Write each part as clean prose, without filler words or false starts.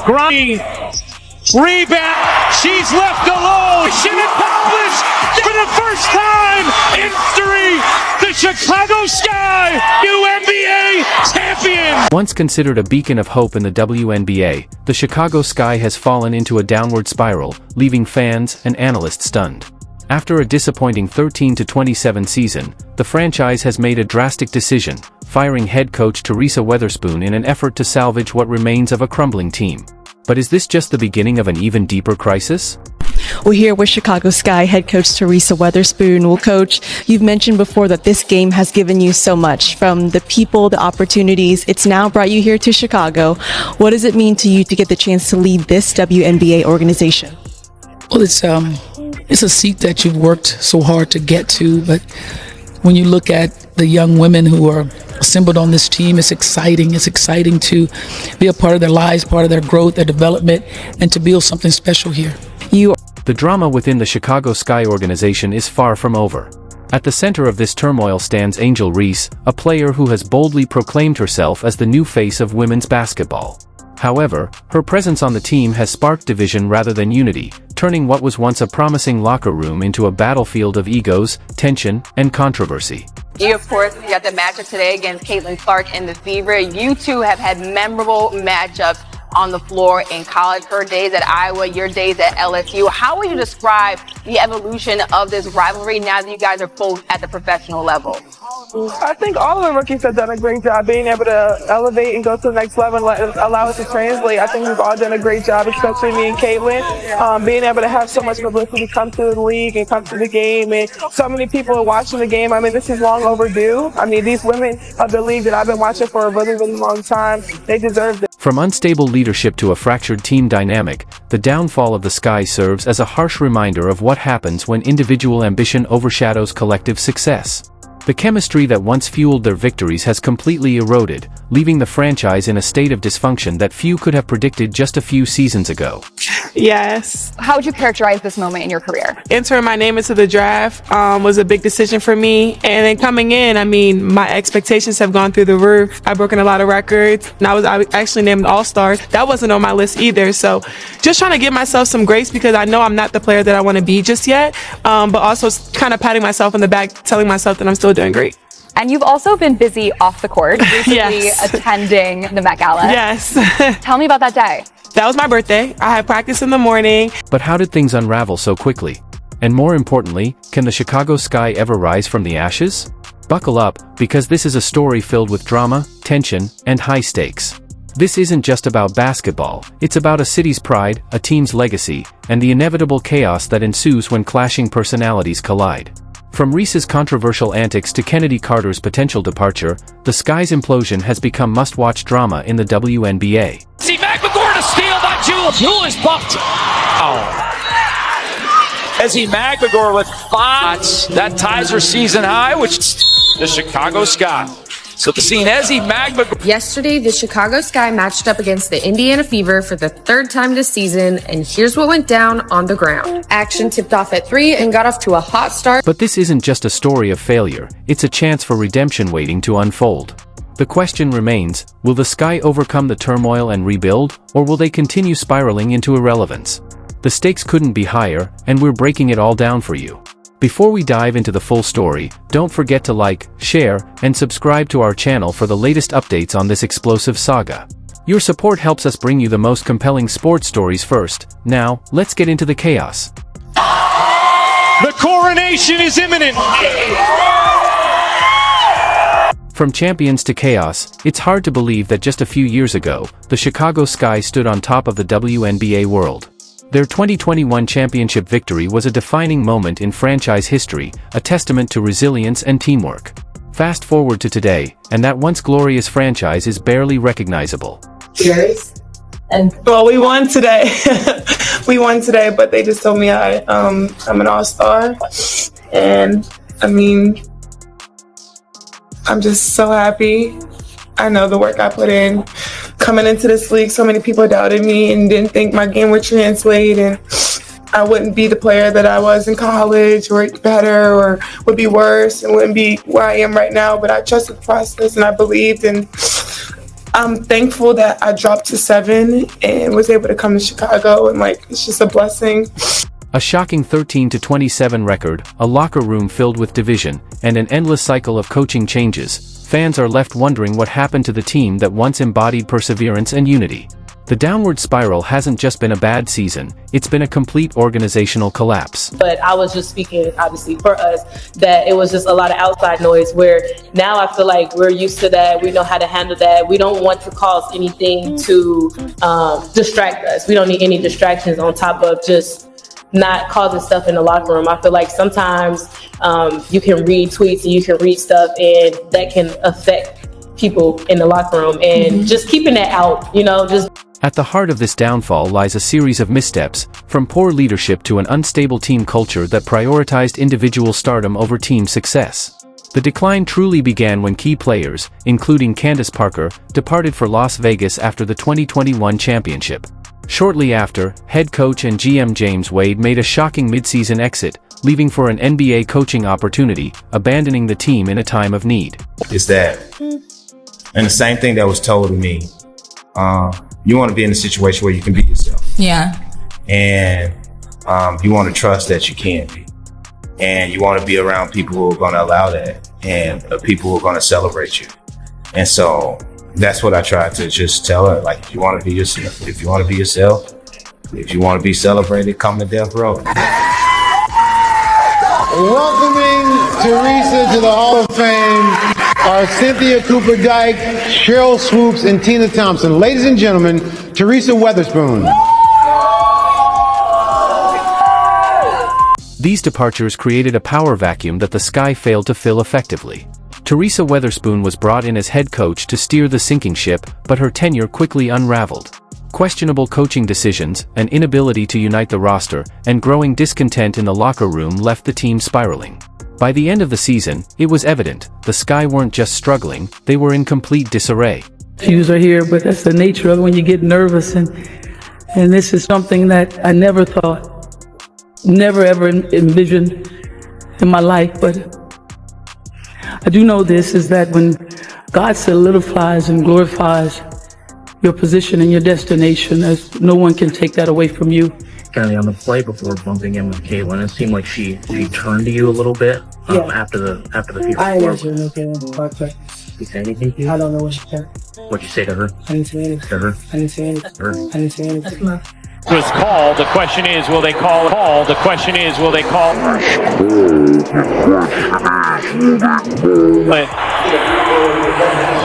Grinding. Rebound. She's left alone. Mission accomplished for the first time in history. The Chicago Sky WNBA champion. Once considered a beacon of hope in the WNBA, the Chicago Sky has fallen into a downward spiral, leaving fans and analysts stunned. After a disappointing 13-27 season, the franchise has made a drastic decision, firing head coach Reese in an effort to salvage what remains of a crumbling team. But is this just the beginning of an even deeper crisis? We're here with Chicago Sky head coach Teresa Weatherspoon. Well, Coach, you've mentioned before that this game has given you so much, from the people, the opportunities. It's now brought you here to Chicago. What does it mean to you to get the chance to lead this WNBA organization? Well, it's a seat that you've worked so hard to get to, but when you look at the young women who are assembled on this team, it's exciting. It's exciting to be a part of their lives, part of their growth, their development, and to build something special here. The drama within the Chicago Sky organization is far from over. At the center of this turmoil stands Angel Reese, a player who has boldly proclaimed herself as the new face of women's basketball. However, her presence on the team has sparked division rather than unity, turning what was once a promising locker room into a battlefield of egos, tension, and controversy. You, of course, got the matchup today against Caitlin Clark and the Fever. You two have had memorable matchups on the floor in college. Her days at Iowa, your days at LSU. How would you describe the evolution of this rivalry now that you guys are both at the professional level? I think all of the rookies have done a great job being able to elevate and go to the next level and allow us to translate. I think we've all done a great job, especially me and Caitlin, being able to have so much publicity come to the league and come to the game, and so many people are watching the game. I mean, this is long overdue. I mean, these women of the league that I've been watching for a really, really long time, they deserve this. From unstable leadership to a fractured team dynamic, the downfall of the Sky serves as a harsh reminder of what happens when individual ambition overshadows collective success. The chemistry that once fueled their victories has completely eroded, leaving the franchise in a state of dysfunction that few could have predicted just a few seasons ago. Yes. How would you characterize this moment in your career? Entering my name into the draft was a big decision for me. And then coming in, I mean, my expectations have gone through the roof. I've broken a lot of records. And I was actually named All-Star. That wasn't on my list either. So just trying to give myself some grace, because I know I'm not the player that I want to be just yet. But also kind of patting myself on the back, telling myself that I'm still doing great. And you've also been busy off the court, recently Yes. attending the Met Gala. Yes. Tell me about that day. That was my birthday. I had practice in the morning. But how did things unravel so quickly? And more importantly, can the Chicago Sky ever rise from the ashes? Buckle up, because this is a story filled with drama, tension, and high stakes. This isn't just about basketball, it's about a city's pride, a team's legacy, and the inevitable chaos that ensues when clashing personalities collide. From Reese's controversial antics to Kennedy Carter's potential departure, the Sky's implosion has become must-watch drama in the WNBA. See McMagor to steal by Jewel. Jewel is bumped. Oh. Ezzie McMagor with 5. That ties her season high, which the Chicago Sky. So the scene, Ezzie McMagor. Yesterday, the Chicago Sky matched up against the Indiana Fever for the third time this season, and here's what went down on the ground. Action tipped off at 3 and got off to a hot start. But this isn't just a story of failure, it's a chance for redemption waiting to unfold. The question remains, will the Sky overcome the turmoil and rebuild, or will they continue spiraling into irrelevance? The stakes couldn't be higher, and we're breaking it all down for you. Before we dive into the full story, don't forget to like, share, and subscribe to our channel for the latest updates on this explosive saga. Your support helps us bring you the most compelling sports stories first. Now, let's get into the chaos. The coronation is imminent. From champions to chaos, it's hard to believe that just a few years ago, the Chicago Sky stood on top of the WNBA world. Their 2021 championship victory was a defining moment in franchise history, a testament to resilience and teamwork. Fast forward to today, and that once glorious franchise is barely recognizable. Cheers. Well, we won today. We won today, but they just told me I'm an all-star. And, I mean, I'm just so happy. I know the work I put in. Coming into this league, so many people doubted me and didn't think my game would translate, and I wouldn't be the player that I was in college, or better, or would be worse, and wouldn't be where I am right now. But I trusted the process, and I believed, and I'm thankful that I dropped to 7 and was able to come to Chicago, and like, it's just a blessing. A shocking 13-27 record, a locker room filled with division, and an endless cycle of coaching changes. Fans are left wondering what happened to the team that once embodied perseverance and unity. The downward spiral hasn't just been a bad season, it's been a complete organizational collapse. But I was just speaking, obviously, for us, that it was just a lot of outside noise, where now I feel like we're used to that. We know how to handle that. We don't want to cause anything to distract us. We don't need any distractions on top of just not causing stuff in the locker room. I feel like sometimes you can read tweets and you can read stuff, and that can affect people in the locker room, and just keeping that out, just. At the heart of this downfall lies a series of missteps, from poor leadership to an unstable team culture that prioritized individual stardom over team success. The decline truly began when key players, including Candace Parker, departed for Las Vegas after the 2021 championship. Shortly after, head coach and GM James Wade made a shocking midseason exit, leaving for an NBA coaching opportunity, abandoning the team in a time of need. It's that. And the same thing that was told to me. You want to be in a situation where you can be yourself. Yeah. And you want to trust that you can be. And you want to be around people who are going to allow that, and people who are going to celebrate you. And so that's what I tried to just tell her. Like, if you want to be yourself, if you want to be yourself, if you want to be celebrated, come to Death Row. Welcoming Teresa to the Hall of Fame are Cynthia Cooper-Dyke, Cheryl Swoops, and Tina Thompson. Ladies and gentlemen, Teresa Weatherspoon. These departures created a power vacuum that the Sky failed to fill effectively. Teresa Weatherspoon was brought in as head coach to steer the sinking ship, but her tenure quickly unraveled. Questionable coaching decisions, an inability to unite the roster, and growing discontent in the locker room left the team spiraling. By the end of the season, it was evident, the Sky weren't just struggling, they were in complete disarray. Issues are here, but that's the nature of it when you get nervous, and this is something that I never thought, never ever envisioned in my life. But I do know this, is that when God solidifies and glorifies your position and your destination, no one can take that away from you. Kind of on the play before bumping in with Caitlin, it seemed like she turned to you a little bit after the fever. I didn't answer no Caitlin. You say anything to you? I don't know what she said. What'd you say to her? I didn't say anything. To her? I didn't say anything. To her? I didn't say anything. Was called. The question is, will they call? The question is, will they call? But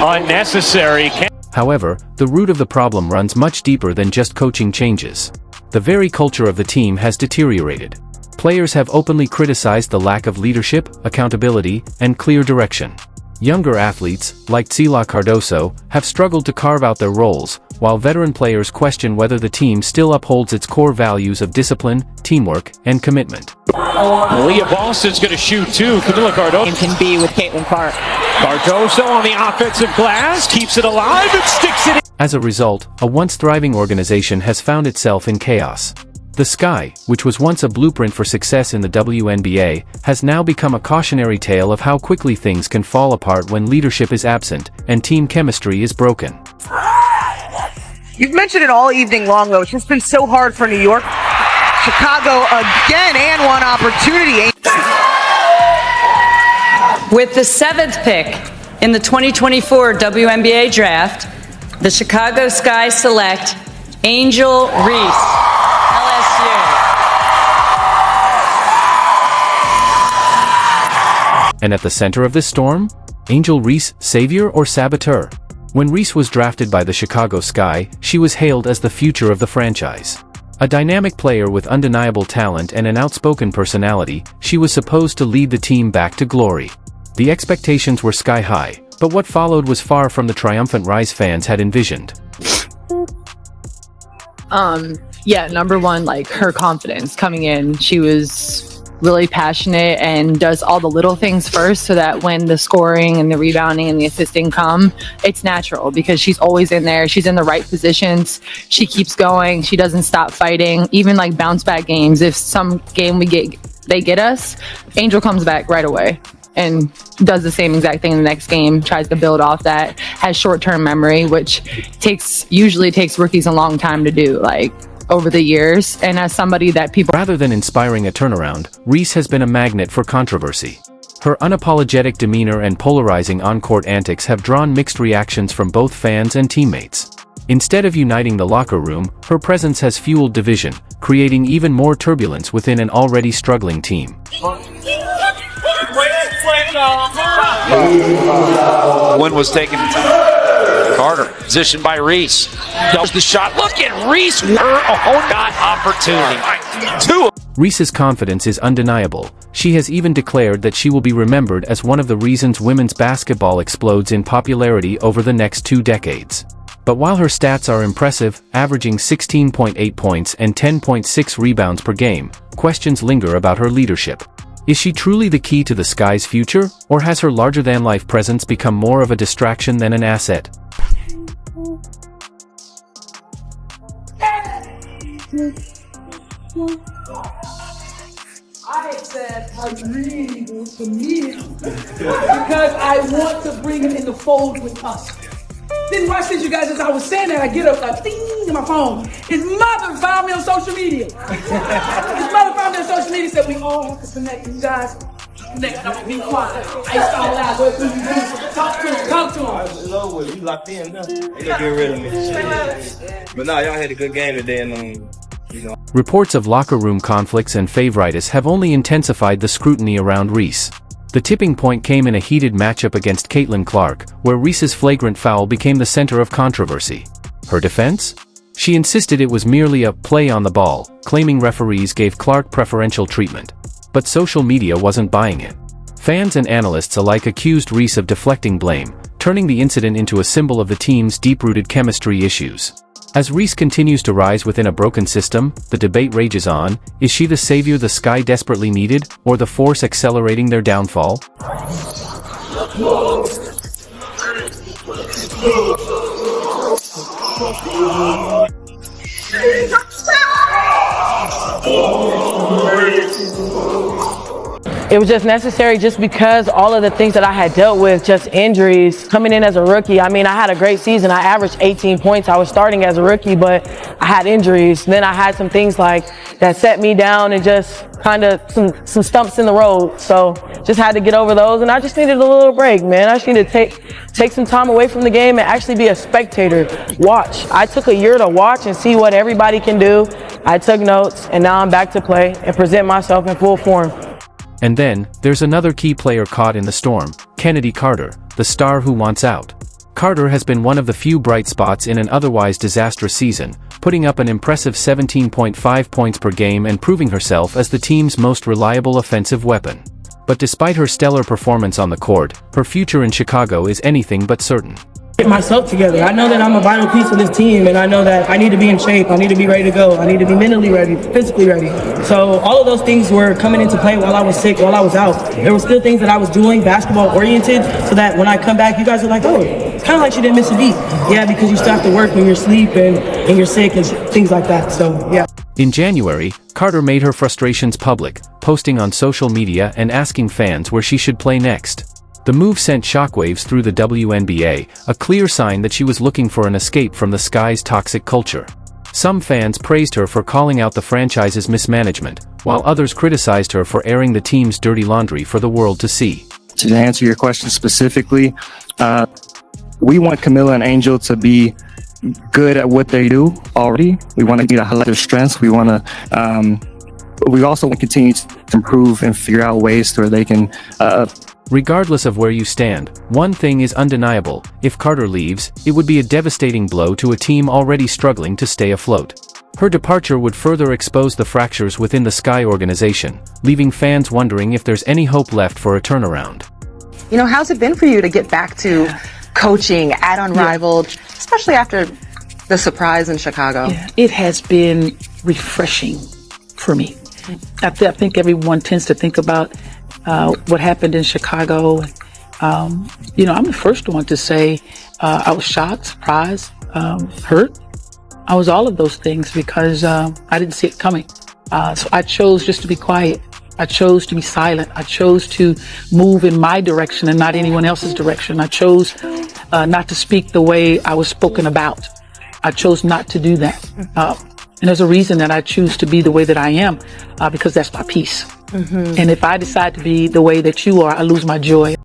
unnecessary. However, the root of the problem runs much deeper than just coaching changes. The very culture of the team has deteriorated. Players have openly criticized the lack of leadership, accountability, and clear direction. Younger athletes, like Tsila Cardoso, have struggled to carve out their roles, while veteran players question whether the team still upholds its core values of discipline, teamwork, and commitment. Leah Boston's going to shoot too. Camila Cardoso can be with Caitlin Clark. Cardoso on the offensive glass, keeps it alive and sticks it in. As a result, a once thriving organization has found itself in chaos. The Sky, which was once a blueprint for success in the WNBA, has now become a cautionary tale of how quickly things can fall apart when leadership is absent and team chemistry is broken. You've mentioned it all evening long, though. It's just been so hard for New York. Chicago again, and one opportunity. With the 7th pick in the 2024 WNBA draft, the Chicago Sky select Angel Reese, LSU. And at the center of this storm? Angel Reese, savior or saboteur? When Reese was drafted by the Chicago Sky, she was hailed as the future of the franchise. A dynamic player with undeniable talent and an outspoken personality, she was supposed to lead the team back to glory. The expectations were sky high, but what followed was far from the triumphant rise fans had envisioned. Yeah, number one, like her confidence coming in. She was really passionate and does all the little things first so that when the scoring and the rebounding and the assisting come, it's natural because she's always in there. She's in the right positions. She keeps going. She doesn't stop fighting. Even like bounce back games. If some game they get us, Angel comes back right away. and does the same exact thing in the next game, tries to build off that, has short-term memory, which usually takes rookies a long time to do, like over the years. And as somebody that people... Rather than inspiring a turnaround, Reese has been a magnet for controversy. Her unapologetic demeanor and polarizing on-court antics have drawn mixed reactions from both fans and teammates. Instead of uniting the locker room, her presence has fueled division, creating even more turbulence within an already struggling team. One was taken. Carter, positioned by Reese. Does the shot. Look at Reese. Her own got opportunity. Reese's confidence is undeniable. She has even declared that she will be remembered as one of the reasons women's basketball explodes in popularity over the next 2 decades. But while her stats are impressive, averaging 16.8 points and 10.6 rebounds per game, questions linger about her leadership. Is she truly the key to the Sky's future, or has her larger-than-life presence become more of a distraction than an asset? I said I really want to meet him because I want to bring him in the fold with us. Then watch this, you guys. As I was saying that, I get a ding in my phone. His mother found me on social media. His mother found me on social media and said, we all have to connect. You guys, connect. Don't be quiet. I used to all out. What do you do? Talk to him. It's over with. You locked in now. They gonna get rid of me. But no, y'all had a good game today, and Reports of locker room conflicts and favoritis have only intensified the scrutiny around Reese. The tipping point came in a heated matchup against Caitlin Clark, where Reese's flagrant foul became the center of controversy. Her defense? She insisted it was merely a play on the ball, claiming referees gave Clark preferential treatment. But social media wasn't buying it. Fans and analysts alike accused Reese of deflecting blame, turning the incident into a symbol of the team's deep-rooted chemistry issues. As Reese continues to rise within a broken system, the debate rages on: is she the savior the Sky desperately needed, or the force accelerating their downfall? It was just necessary just because all of the things that I had dealt with, just injuries, coming in as a rookie. I mean, I had a great season. I averaged 18 points. I was starting as a rookie, but I had injuries. Then I had some things like that set me down and just kind of some stumps in the road. So just had to get over those. And I just needed a little break, man. I just needed to take some time away from the game and actually be a spectator. Watch. I took a year to watch and see what everybody can do. I took notes, and now I'm back to play and present myself in full form. And then, there's another key player caught in the storm, Kennedy Carter, the star who wants out. Carter has been one of the few bright spots in an otherwise disastrous season, putting up an impressive 17.5 points per game and proving herself as the team's most reliable offensive weapon. But despite her stellar performance on the court, her future in Chicago is anything but certain. Get myself together. I know that I'm a vital piece of this team, and I know that I need to be in shape. I need to be ready to go. I need to be mentally ready, physically ready. So all of those things were coming into play while I was sick, while I was out. There were still things that I was doing, basketball oriented, so that when I come back, you guys are like, oh, it's kind of like she didn't miss a beat. Yeah, because you still have to work when you're asleep and you're sick and things like that. So yeah. In January, Carter made her frustrations public, posting on social media and asking fans where she should play next. The move sent shockwaves through the WNBA, a clear sign that she was looking for an escape from the Sky's toxic culture. Some fans praised her for calling out the franchise's mismanagement, while others criticized her for airing the team's dirty laundry for the world to see. To answer your question specifically, we want Camilla and Angel to be good at what they do already. We want to highlight their strengths. We want to, we also want to continue to improve and figure out ways where they can, Regardless of where you stand, one thing is undeniable: if Carter leaves, it would be a devastating blow to a team already struggling to stay afloat. Her departure would further expose the fractures within the Sky organization, leaving fans wondering if there's any hope left for a turnaround. You know, how's it been for you to get back to coaching at Unrivaled, especially after the surprise in Chicago? Yeah, it has been refreshing for me. I think everyone tends to think about what happened in Chicago. You know, I'm the first one to say I was shocked, surprised, hurt. I was all of those things because I didn't see it coming. So I chose just to be quiet. I chose to be silent. I chose to move in my direction and not anyone else's direction. I chose not to speak the way I was spoken about. I chose not to do that. And there's a reason that I choose to be the way that I am, because that's my peace. And if I decide to be the way that you are, I lose my joy.